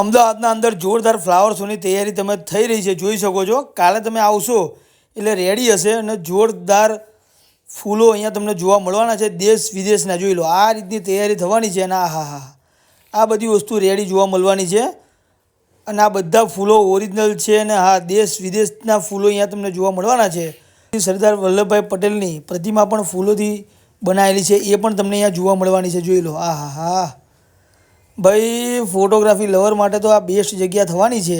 અમદાવાદના અંદર જોરદાર ફ્લાવર શોની તૈયારી તમે થઈ રહી છે, જોઈ શકો છો. કાલે તમે આવશો એટલે રેડી હશે અને જોરદાર ફૂલો અહીંયા તમને જોવા મળવાના છે, દેશ વિદેશના. જોઈ લો, આ રીતની તૈયારી થવાની છે અને આ બધી વસ્તુ રેડી જોવા મળવાની છે. અને આ બધા ફૂલો ઓરિજિનલ છે અને દેશ વિદેશના ફૂલો અહીંયા તમને જોવા મળવાના છે. સરદાર વલ્લભભાઈ પટેલની પ્રતિમા પણ ફૂલોથી બનાવેલી છે, એ પણ તમને અહીંયા જોવા મળવાની છે. જોઈ લો, ભાઈ, ફોટોગ્રાફી લવર માટે તો આ બેસ્ટ જગ્યા થવાની છે.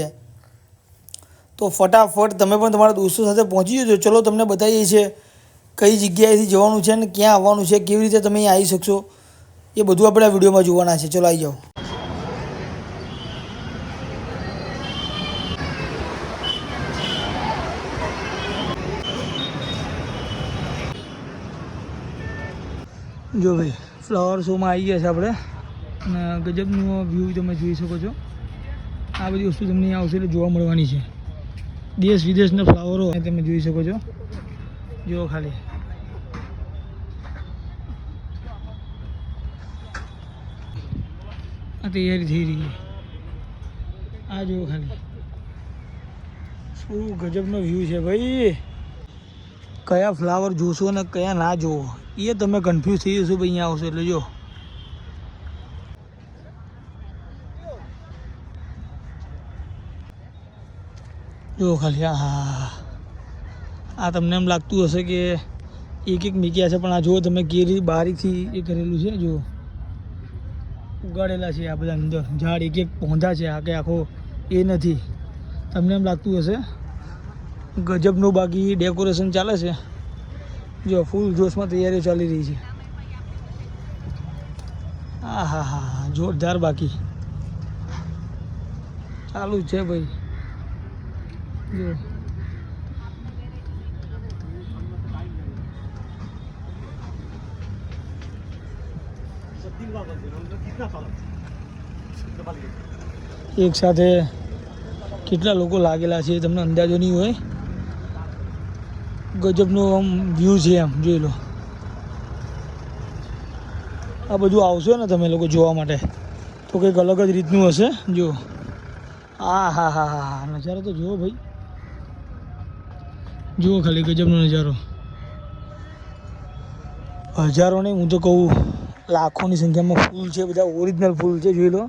તો ફટાફટ તમે પણ તમારા દોસ્તો સાથે પહોંચી જજો. ચલો, તમને બતાવીએ છીએ કઈ જગ્યાએથી જવાનું છે અને ક્યાં આવવાનું છે, કેવી રીતે તમે અહીં આવી શકશો, એ બધું આપણે આ વિડીયોમાં જોવાના છે. ચલો, આવી જાઓ. જો ભાઈ, ફ્લાવર શોમાં આવી ગયા છે આપણે અને ગજબનો વ્યૂ તમે જોઈ શકો છો. આ બધી વસ્તુ તમને અહીંયા આવશે એટલે જોવા મળવાની છે. દેશ વિદેશના ફ્લાવરો તમે જોઈ શકો છો. જુઓ ખાલી, આ તૈયારી થઈ રહી છે. આ જુઓ ખાલી, શું ગજબનો વ્યૂ છે ભાઈ. કયા ફ્લાવર જોશો અને કયા ના જોવો એ તમે કન્ફ્યુઝ થઈ જશો ભાઈ અહીંયા આવશો એટલે. જો ખાલી, આ તમને એમ લાગતું હશે કે એક મીક્યા છે, પણ આ જુઓ તમે કેરી બારીકથી એ કરેલું છે. જો ઉગાડેલા છે આ બધા અંદર ઝાડ, એક પૌંધા છે, આ કે આખો એ નથી. તમને એમ લાગતું હશે ગજબનું, બાકી ડેકોરેશન ચાલે છે. જો ફૂલ જોશમાં તૈયારીઓ ચાલી રહી છે. જોરદાર, બાકી ચાલુ જ છે ભાઈ. જો એક સાથે કેટલા લોકો લાગેલા છે તમને અંદાજો નહીં હોય. ગજબનો આમ વ્યૂ છે, એમ જોઈ લો. આ બધું આવશો ને તમે લોકો જોવા માટે તો કંઈક અલગ જ રીતનું હશે. જો નજારો તો જુઓ ભાઈ, જુઓ ખાલી ગજબનો નજારો. હજારો નહીં, હું તો કહું લાખોની સંખ્યામાં ફૂલ છે, બધા ઓરિજિનલ ફૂલ છે. જોઈ લો,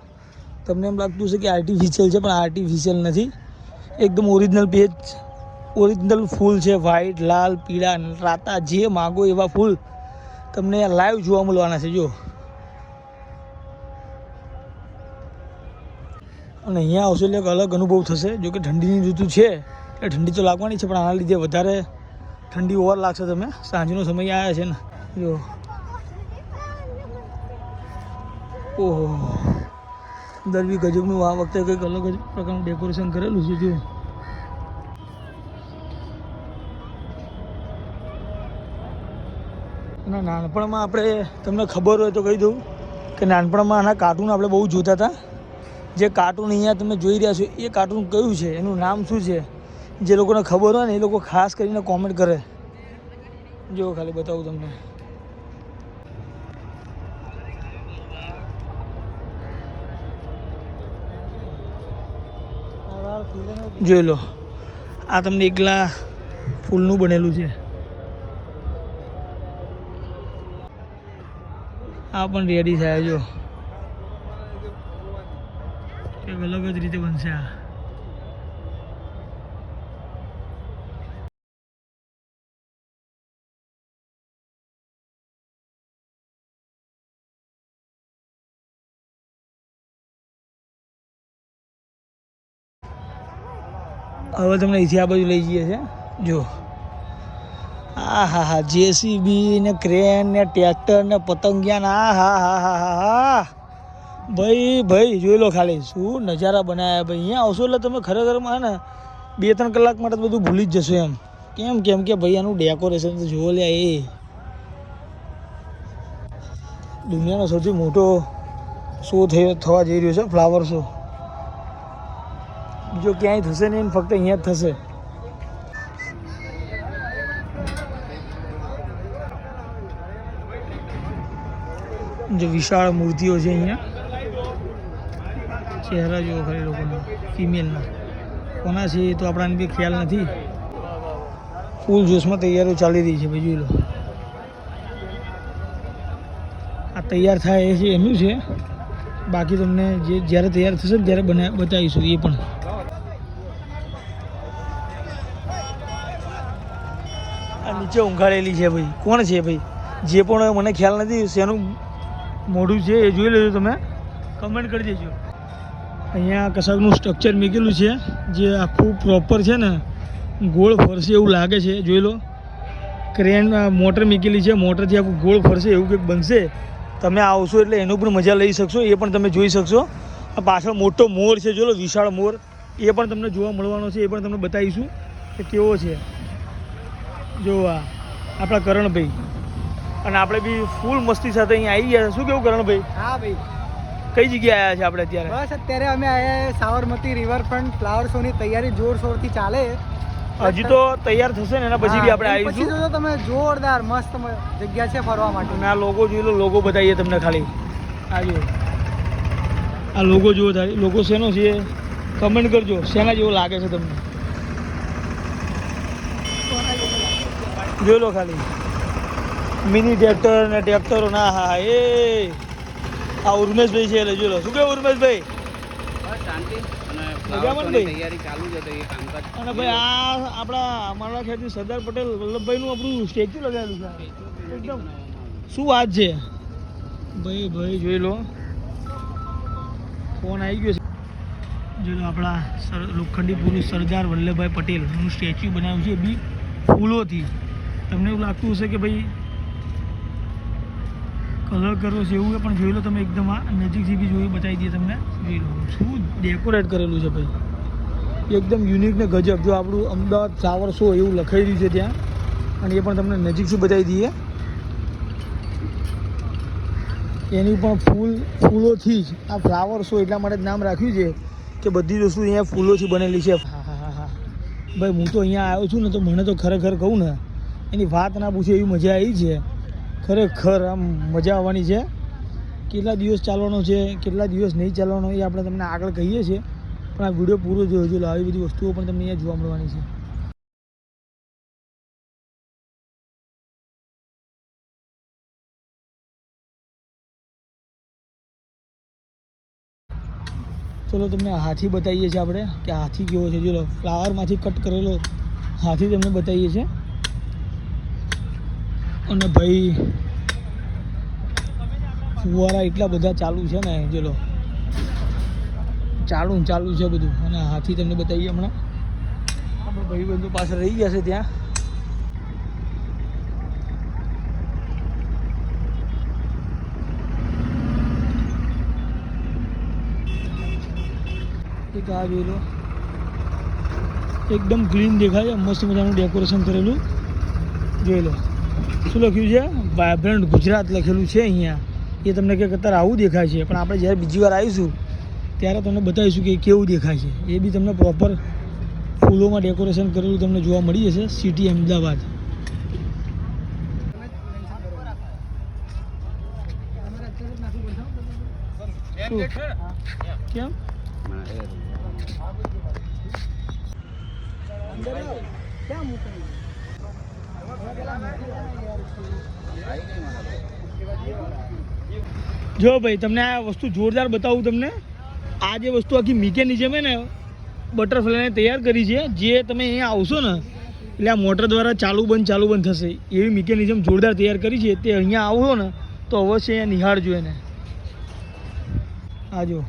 તમને એમ લાગતું હશે કે આર્ટિફિશિયલ છે, પણ આર્ટિફિશિયલ નથી. એકદમ ઓરિજિનલ ફૂલ છે. વ્હાઈટ, લાલ, પીળા, રાતા, જે માગો એવા ફૂલ તમને લાઈવ જોવા મળવાના છે. જો, અને અહીંયા આવશો એટલે એક અલગ અનુભવ થશે. જો કે ઠંડીની ઋતુ છે એટલે ઠંડી તો લાગવાની છે, પણ આના લીધે વધારે ઠંડી ઓવર લાગશે. તમે સાંજનો સમય આવ્યા છે ને, જો ઓહો, અંદર બી ગજબનું આ વખતે કંઈક અલગ જ પ્રકારનું ડેકોરેશન કરેલું છે. જો અને નાનપણમાં આપણે, તમને ખબર હોય તો કહી દઉં કે નાનપણમાં આના કાર્ટૂન આપણે બહુ જોતા હતા. જે કાર્ટૂન અહીંયા તમે જોઈ રહ્યા છો એ કાર્ટૂન કયું છે, એનું નામ શું છે, જે લોકોને ખબર હોય ને એ લોકો ખાસ કરીને કોમેન્ટ કરે. જો ખાલી બતાવું તમને. જોઈ લો, આ તમને એકલા ફૂલનું બનેલું છે. આ પણ રેડી થાય. જો એક અલગ જ રીતે બનશે આ. હવે તમને અહીંથી આ બાજુ લઈ જઈએ છે. જો જેસીબી ને ક્રેન ને ટ્રેક્ટર ને પતંગિયા ને ભાઈ જોઈ લો ખાલી શું નજારા બનાવ્યા ભાઈ. અહીંયા આવશો એટલે તમે ખરેખરમાં ને 2-3 કલાક માટે બધું ભૂલી જ જશો એમ. કેમ કે ભાઈ આનું ડેકોરેશન તો જોવો લે. એ દુનિયાનો સૌથી મોટો શો થવા જઈ રહ્યો છે, ફ્લાવર શો. બીજો ક્યાંય થશે નહીં, ફક્ત અહીંયા જ થશે. જે વિશાળ મૂર્તિઓ છે અહીંયા. ચહેરા જેવો ખરી લોકોના ફિમેલના કોના છે એ તો આપણાને બી ખ્યાલ નથી. ફૂલ જોશમાં તૈયારીઓ ચાલી રહી છે ભાઈ, જોઈ લો. આ તૈયાર થાય એ છે એનું છે, બાકી તમને જે જ્યારે તૈયાર થશે ને ત્યારે બતાવીશું એ પણ. આ નીચે ઊંઘાડેલી છે ભાઈ, કોણ છે ભાઈ? જે પણ મને ખ્યાલ નથી શેનું મોઢું છે એ જોઈ લેજો, તમે કમેન્ટ કરી દેજો. અહીંયા કશાકનું સ્ટ્રક્ચર મૂકેલું છે જે આખું પ્રોપર છે ને ગોળ ફરશે એવું લાગે છે, જોઈ લો. ક્રેન મોટર મૂકેલી છે, મોટરથી આખું ગોળ ફરશે એવું કંઈક બનશે. તમે આવશો એટલે એનું પણ મજા લઈ શકશો, એ પણ તમે જોઈ શકશો. આ પાછળ મોટો મોર છે, જો લો, વિશાળ મોર, એ પણ તમને જોવા મળવાનો છે, એ પણ તમને બતાવીશું કે કેવો છે. જો આ આપણા કરણભાઈ, અને આપણે બી ફૂલ મસ્તી સાથે અહીંયા આવી ગયા. શું કેવું કરણભાઈ? હા ભાઈ, કઈ જગ્યાએ આવ્યા છે આપણે અત્યારે? બસ અત્યારે અમે આવ્યા સાબરમતી રિવરફ્રન્ટ ફ્લાવર શોની તૈયારી જોરશોરથી ચાલે. હજી તો તૈયાર થશે ને એના પછી બી આપણે પછી આવીશું. તો તમે જોરદાર મસ્ત જગ્યા છે ફરવા માટે. અને આ લોગો જોઈ લો, લોગો બતાવીએ તમને ખાલી. આ જો આ લોગો જુઓ, તારી લોગો શેનો છે કમેન્ટ કરજો, શેના જેવો લાગે છે તમને. જોઈ લો ખાલી મિની ટ્રેક્ટર ને ટ્રેક્ટરો. ના હા, એ આ ઉર્મેશભાઈ છે એટલે જોઈ લો. શું કેવું ઉર્મેશભાઈ? તૈયારી ચાલુ છે તો એ કામકાજ. અને ભાઈ આ આપણા અમારા ખ્યાલથી સરદાર પટેલ વલ્લભભાઈનું આપણું સ્ટેચ્યુ લગાવેલું છે એકદમ. શું વાત છે ભાઈ? ભાઈ જોઈ લો, ફોન આવી ગયો છે. જોઈ લો, આપણા લોખંડી પુરુષ સરદાર વલ્લભભાઈ પટેલનું સ્ટેચ્યુ બનાવ્યું છે બી ફૂલોથી. તમને એવું લાગતું હશે કે ભાઈ કલર કર્યો છે એવું, પણ જોઈ લો તમે એકદમ આ નજીકથી બી જોઈ બતાવી દઈએ તમને. જોઈ લો શું ડેકોરેટ કરેલું છે ભાઈ, એકદમ યુનિક ને ગજબ. જો આપણું અમદાવાદ ફ્લાવર શો એવું લખાઈ રહ્યું છે ત્યાં, અને એ પણ તમને નજીકથી બતાવી દઈએ. એની પણ ફૂલોથી જ આ ફ્લાવર શો એટલા માટે જ નામ રાખ્યું છે કે બધી વસ્તુ અહીંયા ફૂલોથી બનેલી છે. હા હા હા હા ભાઈ, હું તો અહીંયા આવ્યો છું ને તો મને તો ખરેખર કહું ને એની વાત ના પૂછે એવી મજા આવી છે. ખરેખર આમ મજા આવવાની છે. કેટલા દિવસ ચાલવાનો છે, કેટલા દિવસ નહીં ચાલવાનો એ આપણે તમને આગળ કહીએ છીએ, પણ આ વિડીયો પૂરો જોજો. આવી બધી વસ્તુઓ પણ તમને અહીંયા જોવા મળવાની છે. ચલો તમને હાથી બતાવીએ છીએ આપણે કે હાથી કેવો છે. જો ફ્લાવરમાંથી કટ કરેલો હાથી તમને બતાવીએ છીએ. અને ભાઈ ફુવારા એટલા બધા ચાલુ છે ને, જો લો, ચાલુ છે બધું. અને હાથી તમને બતાવીએ હમણાં. આપણે ભાઈબંધો પાસે રહી ગયા છે ત્યાં. એક આ જોઈ લો, એકદમ ક્લીન દેખાય છે, મસ્ત મજાનું ડેકોરેશન કરેલું. જોઈ લો શું લખ્યું છે, વાયબ્રન્ટ ગુજરાત લખેલું છે અહીંયા. એ તમને કંઈક અત્યારે આવું દેખાય છે, પણ આપણે જ્યારે બીજી વાર આવીશું ત્યારે તમને બતાવીશું કે કેવું દેખાય છે. એ બી તમને પ્રોપર ફૂલોમાં ડેકોરેશન કરેલું તમને જોવા મળી જશે. સિટી અમદાવાદ. કેમ જો ભાઈ તમને આ વસ્તુ જોરદાર બતાવું તમને. આ જે વસ્તુ આખી મિકેનિઝમ ને બટરફ્લાયને તૈયાર કરી છે, જે તમે અહીંયા આવશો ને એટલે આ મોટર દ્વારા ચાલુ બંધ થશે એવી મિકેનિઝમ જોરદાર તૈયાર કરી છે. તે અહીંયા આવો ને તો અવશ્ય અહીંયા નિહાળજો એને. આ જો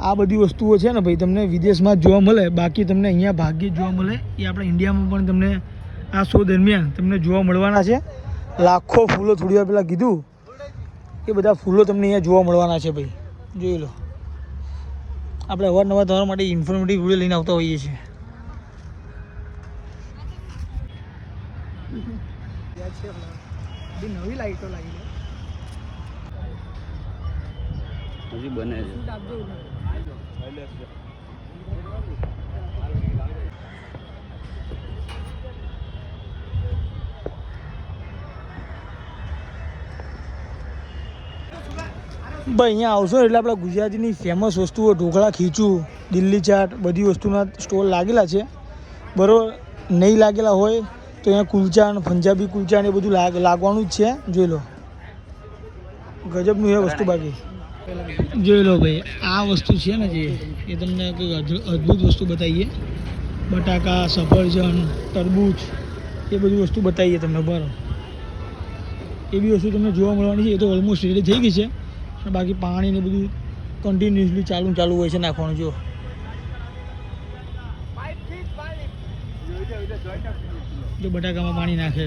આ બધી વસ્તુઓ છે ને ભાઈ તમને વિદેશમાં જ જોવા મળે, બાકી તમને અહીંયા ભાગ્યે જ જોવા મળે. એ આપણા ઇન્ડિયામાં પણ તમને આ શો દરમિયાન તમને જોવા મળવાના છે. લાખો ફૂલો થોડી વાર પહેલાં કીધું એ બધા ફૂલો તમને અહીંયા જોવા મળવાના છે ભાઈ. જોઈ લો, આપણે અવારનવાર તમારા માટે ઇન્ફોર્મેટિવ વિડીયો લઈને આવતા હોઈએ છીએ. નવી લાઈટો લાગી હજી બને છે. ભાઈ અહીંયા આવશો એટલે આપણા ગુજરાતીની ફેમસ વસ્તુઓ ઢોકળા, ખીચું, દિલ્હી ચાટ બધી વસ્તુના સ્ટોલ લાગેલા છે બરાબર. નહીં લાગેલા હોય તો અહીંયા કુલચા ને પંજાબી કુલચા ને એ બધું લાગવાનું જ છે. જોઈ લો ગજબનું એ વસ્તુ. બાકી જોઈ લો ભાઈ આ વસ્તુ છે ને જે એ તમને કંઈક અદ્ભુત વસ્તુ બતાવીએ. બટાકા, સફરજન, તરબૂચ એ બધી વસ્તુ બતાવીએ તમને બરાબર. એ બી વસ્તુ તમને જોવા મળવાની છે. એ તો ઓલમોસ્ટ રેડી થઈ ગઈ છે અને બાકી પાણી ને બધું કન્ટિન્યુઅસલી ચાલુ હોય છે નાખવાનું. જો બટાકામાં પાણી નાખે.